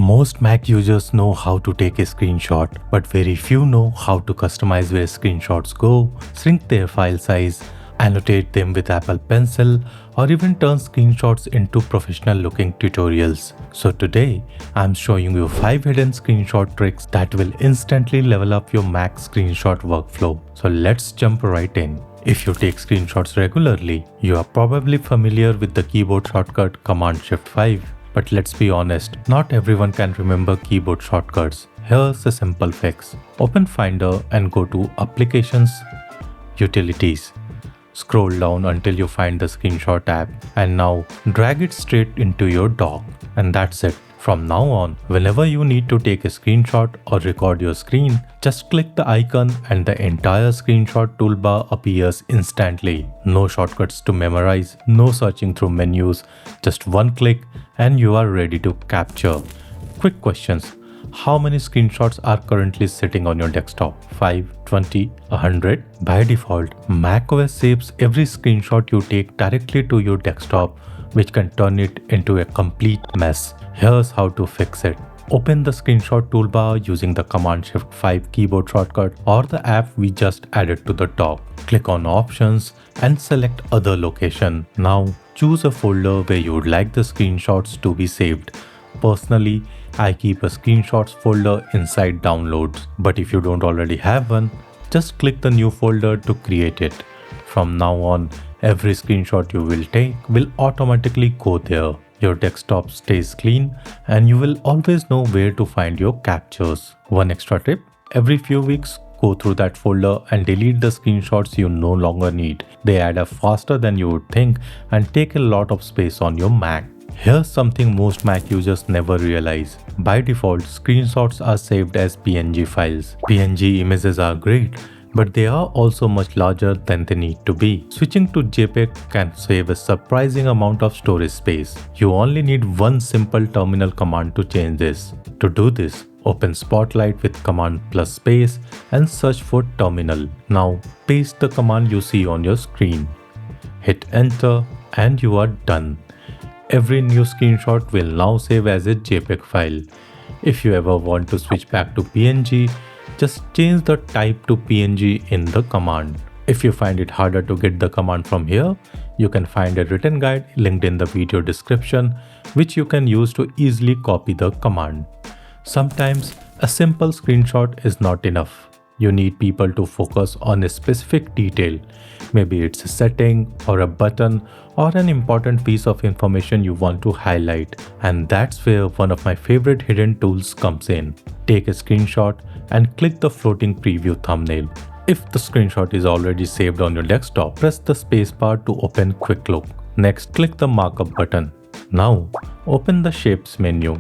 Most Mac users know how to take a screenshot, but very few know how to customize where screenshots go, shrink their file size, annotate them with Apple Pencil, or even turn screenshots into professional looking tutorials. So today, I'm showing you 5 hidden screenshot tricks that will instantly level up your Mac screenshot workflow. So let's jump right in. If you take screenshots regularly, you are probably familiar with the keyboard shortcut Command-Shift-5. But let's be honest, not everyone can remember keyboard shortcuts. Here's a simple fix. Open Finder and go to Applications, Utilities. Scroll down until you find the screenshot app and now drag it straight into your dock. And that's it. From now on, whenever you need to take a screenshot or record your screen, just click the icon and the entire screenshot toolbar appears instantly. No shortcuts to memorize, no searching through menus, just one click and you are ready to capture. Quick questions. How many screenshots are currently sitting on your desktop? 5, 20, 100? By default, macOS saves every screenshot you take directly to your desktop, which can turn it into a complete mess. Here's how to fix it. Open the screenshot toolbar using the Command-Shift-5 keyboard shortcut or the app we just added to the dock. Click on Options and select Other Location. Now choose a folder where you would like the screenshots to be saved. Personally, I keep a screenshots folder inside Downloads, but if you don't already have one, just click the new folder to create it. From now on, every screenshot you will take will automatically go there. Your desktop stays clean and you will always know where to find your captures. One extra tip, every few weeks, go through that folder and delete the screenshots you no longer need. They add up faster than you would think and take a lot of space on your Mac. Here's something most Mac users never realize. By default, screenshots are saved as PNG files. PNG images are great, but they are also much larger than they need to be. Switching to JPEG can save a surprising amount of storage space. You only need one simple terminal command to change this. To do this, open Spotlight with Command plus space and search for terminal. Now paste the command you see on your screen. Hit enter and you are done. Every new screenshot will now save as a JPEG file. If you ever want to switch back to PNG, just change the type to PNG in the command. If you find it harder to get the command from here, you can find a written guide linked in the video description, which you can use to easily copy the command. Sometimes a simple screenshot is not enough. You need people to focus on a specific detail. Maybe it's a setting or a button or an important piece of information you want to highlight. And that's where one of my favorite hidden tools comes in. Take a screenshot and click the floating preview thumbnail. If the screenshot is already saved on your desktop, press the spacebar to open Quick Look. Next, click the markup button. Now, open the Shapes menu.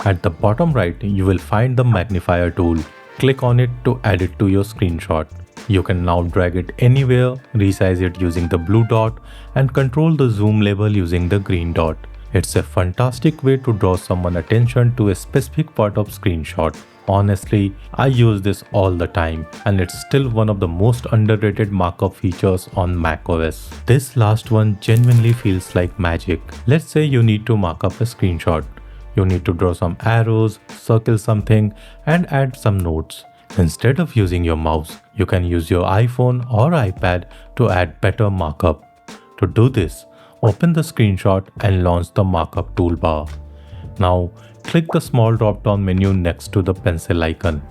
At the bottom right, you will find the Magnifier tool. Click on it to add it to your screenshot. You can now drag it anywhere, resize it using the blue dot, and control the zoom level using the green dot. It's a fantastic way to draw someone's attention to a specific part of screenshot. Honestly, I use this all the time and it's still one of the most underrated markup features on macOS. This last one genuinely feels like magic. Let's say you need to mark up a screenshot. You need to draw some arrows, circle something, and add some notes. Instead of using your mouse, you can use your iPhone or iPad to add better markup. To do this, open the screenshot and launch the markup toolbar. Now, click the small drop-down menu next to the pencil icon.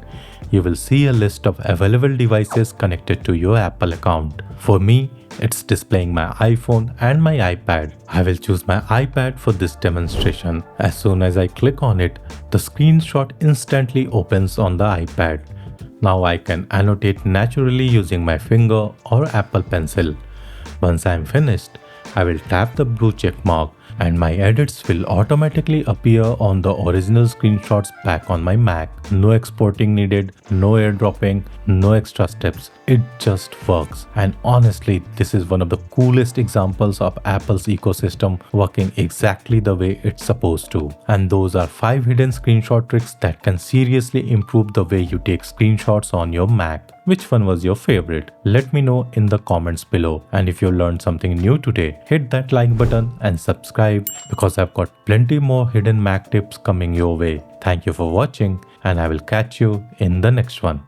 You will see a list of available devices connected to your Apple account. For me, it's displaying my iPhone and my iPad. I will choose my iPad for this demonstration. As soon as I click on it, the screenshot instantly opens on the iPad. Now I can annotate naturally using my finger or Apple Pencil. Once I am finished, I will tap the blue check mark and my edits will automatically appear on the original screenshots back on my Mac. No exporting needed, no airdropping, no extra steps. It just works. And honestly, this is one of the coolest examples of Apple's ecosystem working exactly the way it's supposed to. And those are 5 hidden screenshot tricks that can seriously improve the way you take screenshots on your Mac. Which one was your favorite? Let me know in the comments below. And if you learned something new today, hit that like button and subscribe because I've got plenty more hidden Mac tips coming your way. Thank you for watching and I will catch you in the next one.